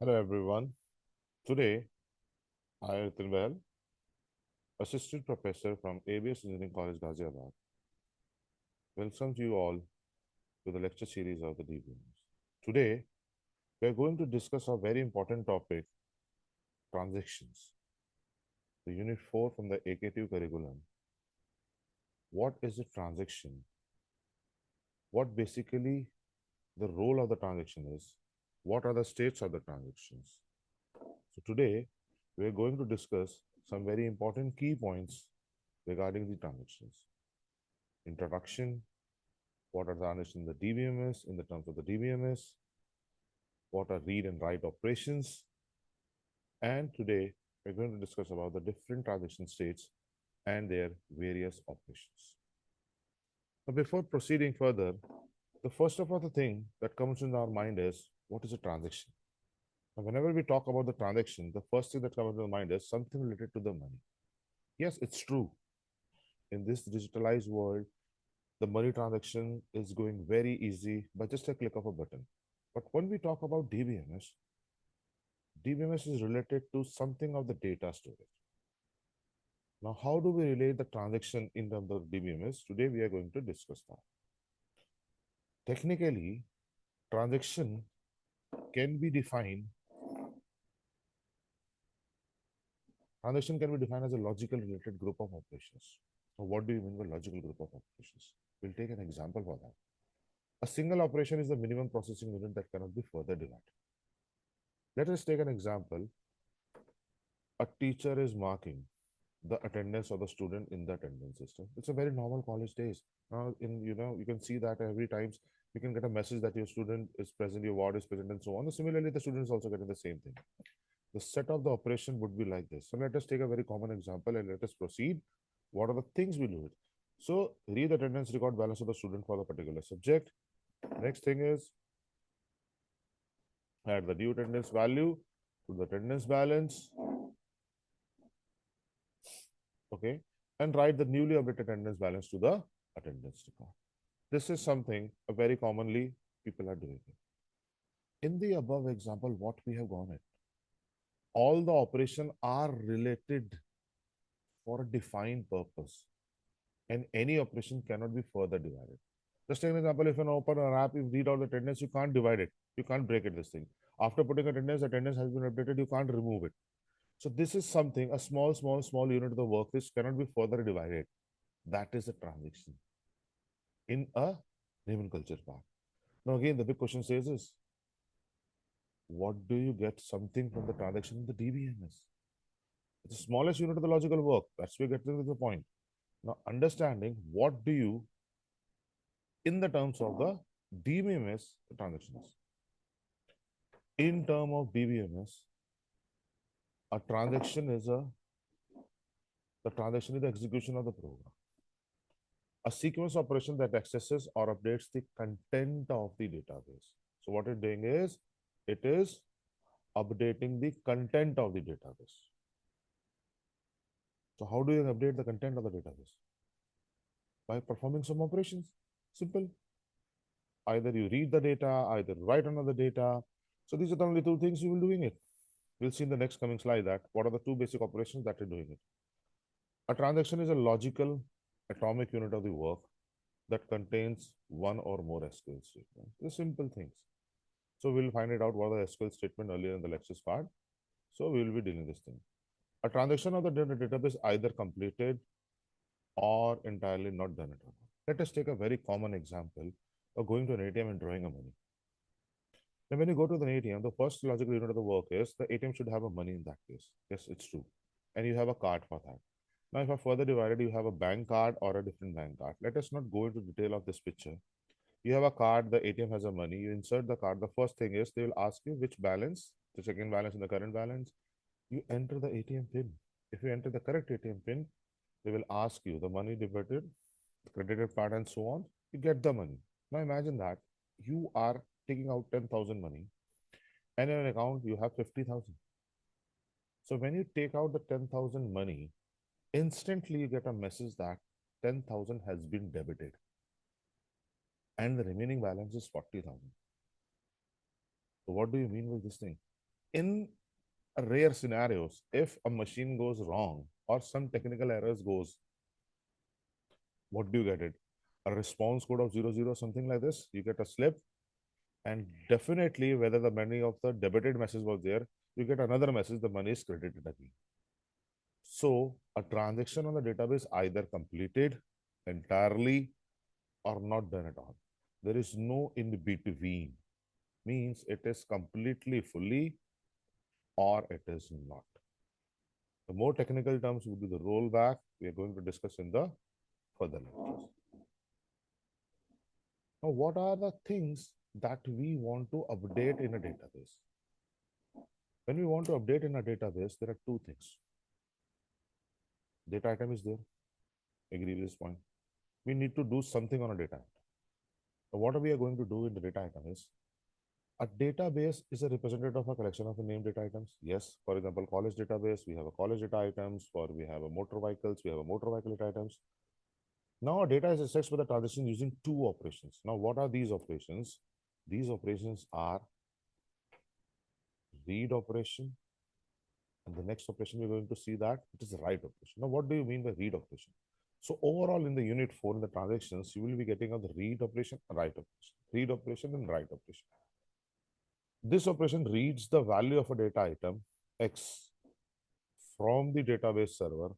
Hello everyone. Today, I, Ritin Bahl, Assistant Professor from ABES Engineering College, Ghaziabad, welcomes you all to the lecture series of the DBMS. Today, we are going to discuss a very important topic, transactions. The Unit 4 from the AK2 curriculum. What is a transaction? What basically the role of the transaction is? What are the states of the transactions? So today, we are going to discuss some very important key points regarding the transactions. Introduction, what are the transactions in the DBMS in the terms of the DBMS, what are read and write operations, and today we're going to discuss about the different transaction states and their various operations. Now, before proceeding further, the first of all the thing that comes in our mind is what is a transaction? Now, whenever we talk about the transaction, the first thing that comes to the mind is something related to the money. Yes, it's true. In this digitalized world, the money transaction is going very easy by just a click of a button. But when we talk about DBMS is related to something of the data storage. Now, how do we relate the transaction in terms of DBMS? Today, we are going to discuss that. Technically, transaction can be defined. Transaction can be defined as a logical related group of operations. So what do you mean by logical group of operations? We'll take an example for that. A single operation is the minimum processing unit that cannot be further divided. Let us take an example. A teacher is marking the attendance of the student in the attendance system. It's a very normal college days. Now, you can see that every times you can get a message that your student is present, your ward is present, and so on. Similarly, the student is also getting the same thing. The set of the operation would be like this. So let us take a very common example and let us proceed. What are the things we do? So read the attendance record balance of the student for the particular subject. Next thing is add the due attendance value to the attendance balance. Okay, and write the newly updated attendance balance to the attendance record. This is something very commonly people are doing. In the above example, what we have gone at, all the operations are related for a defined purpose, and any operation cannot be further divided. Just take an example, if you open an app, you read all the attendance, you can't divide it. You can't break it, this thing. After putting attendance has been updated, you can't remove it. So this is something, a small unit of the work which cannot be further divided. That is a transaction in a name culture part. Now again, the big question says is, what do you get something from the transaction in the DBMS? It's the smallest unit of the logical work. That's where we get to the point. Now understanding what do you, in the terms of the DBMS transactions. In term of DBMS, a transaction is the transaction is the execution of the program. A sequence operation that accesses or updates the content of the database. So what it's doing is, it is updating the content of the database. So how do you update the content of the database? By performing some operations. Simple. Either you read the data, either write another data. So these are the only two things you will doing it. We'll see in the next coming slide that what are the two basic operations that you're doing it. A transaction is a logical atomic unit of the work that contains one or more SQL statements. The simple things. So we'll find it out what are the SQL statement earlier in the lectures part. So we will be dealing this thing. A transaction of the database either completed or entirely not done at all. Let us take a very common example of going to an ATM and drawing a money. Now, when you go to the ATM, the first logical unit of the work is the ATM should have a money in that case. Yes, it's true. And you have a card for that. Now, if I further divided, you have a bank card or a different bank card. Let us not go into detail of this picture. You have a card, the ATM has a money, you insert the card. The first thing is they will ask you which balance, the checking balance and the current balance. You enter the ATM pin. If you enter the correct ATM pin, they will ask you the money debited, credited part, and so on. You get the money. Now imagine that you are taking out 10,000 money and in an account you have 50,000. So when you take out the 10,000 money, instantly you get a message that 10,000 has been debited and the remaining balance is 40,000. So what do you mean with this thing? in rare scenarios, if a machine goes wrong or some technical errors goes, what do you get it? A response code of 00, something like this. You get a slip, and definitely whether the money of the debited message was there, you get another message, the money is credited again. So a transaction on the database either completed entirely or not done at all. There is no in between. Means it is completely fully or it is not. The more technical terms would be the rollback. We are going to discuss in the further lectures. Now, what are the things that we want to update in a database? When we want to update in a database, there are two things. Data item is there. Agree with this point. We need to do something on a data item. So what we are going to do in the data item is, a database is a representative of a collection of named data items. Yes, for example, college database, we have a college data items, or we have a motor vehicles, we have a motor vehicle data items. Now our data is accessed by the transaction using two operations. Now, what are these operations? These operations are read operation, and the next operation we're going to see that it is write operation. Now, what do you mean by read operation? So overall in the unit 4 in the transactions, you will be getting on the read operation, write operation, read operation and write operation. This operation reads the value of a data item X from the database server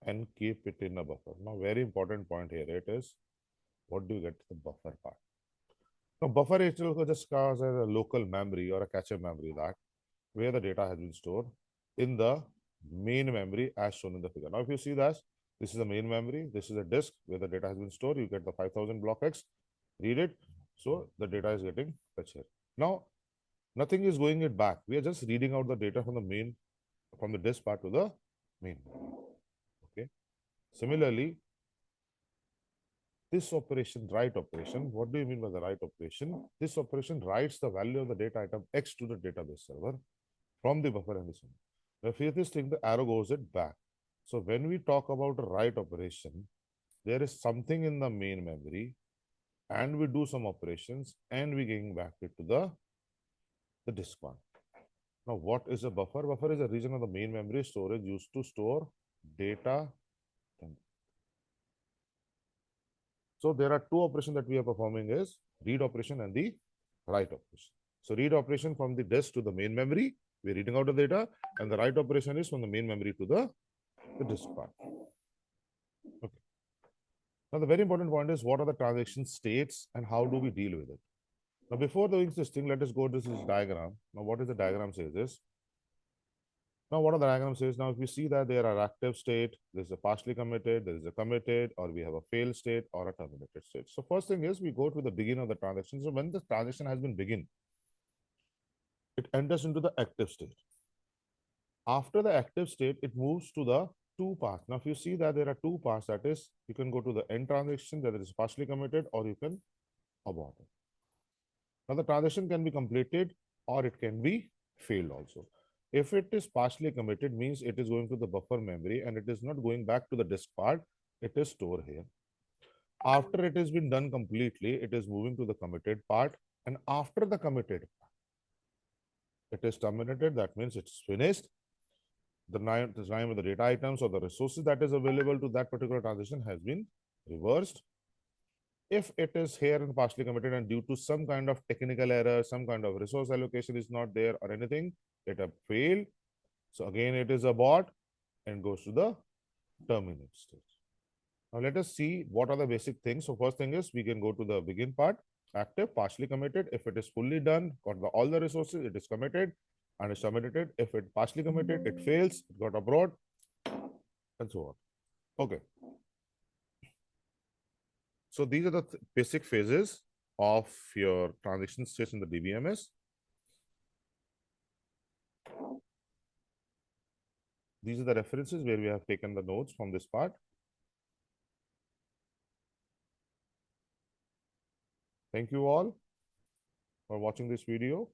and keep it in a buffer. Now, very important point here, it is, what do you get the buffer part? Now, buffer itself just covers as a local memory or a cache memory that where the data has been stored in the main memory as shown in the figure. Now, if you see that, this is the main memory, this is a disk where the data has been stored. You get the 5000 block X, read it. So the data is getting fetched here. Now, nothing is going it back. We are just reading out the data from the main, from the disk part to the main. Okay. Similarly, this operation, write operation, what do you mean by the write operation? This operation writes the value of the data item X to the database server from the buffer and the server. Now, if you this thing, the arrow goes it back. So when we talk about a write operation, there is something in the main memory, and we do some operations, and we getting back it to the disk one. Now, what is a buffer? Buffer is a region of the main memory storage used to store data. So there are two operations that we are performing is read operation and the write operation. So read operation from the disk to the main memory, we're reading out the data, and the write operation is from the main memory to the disk part. Okay. Now the very important point is what are the transaction states and how do we deal with it? Now before doing this thing, let us go to this diagram. Now what is the diagram says is, now what are the diagram says? Now if we see that there are active state, there's a partially committed, there is a committed, or we have a failed state or a terminated state. So first thing is we go to the begin of the transaction. So when the transaction has been begin, it enters into the active state. After the active state, it moves to the two paths. Now if you see that there are two paths, that is, you can go to the end transaction that is partially committed, or you can abort it. Now the transaction can be completed or it can be failed also. If it is partially committed, means it is going to the buffer memory and it is not going back to the disk part, it is stored here. After it has been done completely, it is moving to the committed part, and after the committed, it is terminated. That means it's finished. The time of the data items or the resources that is available to that particular transaction has been reversed. If it is here and partially committed and due to some kind of technical error, some kind of resource allocation is not there or anything, it have failed. So again, it is abort and goes to the terminate stage. Now let us see what are the basic things. So first thing is we can go to the begin part, active, partially committed. If it is fully done, got all the resources, it is committed and is terminated. If it partially committed, it fails, it got abroad, and so on. Okay. So these are the basic phases of your transaction states in the DBMS. These are the references where we have taken the notes from this part. Thank you all for watching this video.